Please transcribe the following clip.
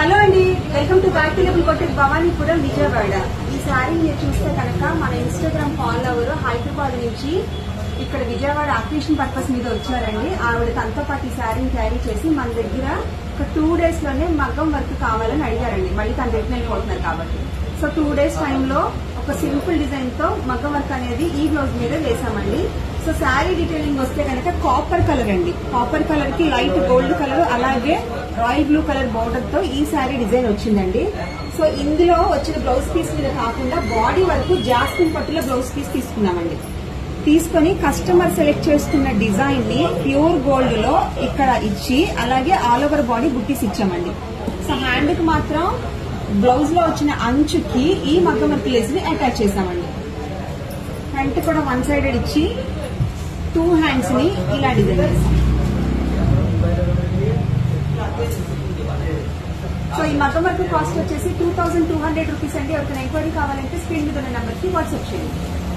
Hello అండి, welcome to back to కొట్టేది భవానీపురం విజయవాడ. ఈ శారీ మీరు చూస్తే కనుక మన ఇన్స్టాగ్రామ్ ఫాలోవర్ హైదరాబాద్ నుంచి ఇక్కడ విజయవాడ అకేషన్ పర్పస్ మీద వచ్చారండి. ఆవిడ తనతో పాటు ఈ శారీని క్యారీ చేసి మన దగ్గర ఒక 2 days లోనే మగ్గం వర్క్ కావాలని అడిగారండి. మళ్ళీ తన దగ్గర వెళ్ళిపోతున్నారు కాబట్టి సో 2 days టైంలో ఒక సింపుల్ డిజైన్ తో మగ్గం వర్క్ అనేది ఈ బ్లౌజ్ మీద వేసామండి. సో శారీ డీటెయిలింగ్ వస్తే కనుక కాపర్ కలర్ అండి. కాపర్ కలర్ కి లైట్ గోల్డ్ కలర్ అలాగే రాయల్ బ్లూ కలర్ బార్డర్ తో ఈ శారీ డిజైన్ వచ్చిందండి. సో ఇందులో వచ్చిన బ్లౌజ్ పీస్ మీద కాకుండా బాడీ వరకు జాస్మిన్ పట్టులో బ్లౌజ్ పీస్ తీసుకున్నామండి. తీసుకుని కస్టమర్ సెలెక్ట్ చేసుకున్న డిజైన్ ని ప్యూర్ గోల్డ్ లో ఇక్కడ ఇచ్చి అలాగే ఆల్ ఓవర్ బాడీ బుట్టీస్ ఇచ్చామండి. సో హ్యాండ్ కి మాత్రం బ్లౌజ్ లో వచ్చిన అంచుకి ఈ మగ్గం వర్క్ లేస్ ని అటాచ్ చేసామండి. ఫ్రంట్ కూడా 1 sided ఇచ్చి 2 hands ని ఇలా డిజైన్ చేసాం. సో ఈ మగ్గం వర్క్ కాస్ట్ వచ్చేసి 2200 రూపీస్ అండి. ఎవరికైనా ఎంక్వైరీ కావాలంటే స్క్రీన్ మీద ఉన్న నెంబర్ కి వాట్సాప్ చేయండి.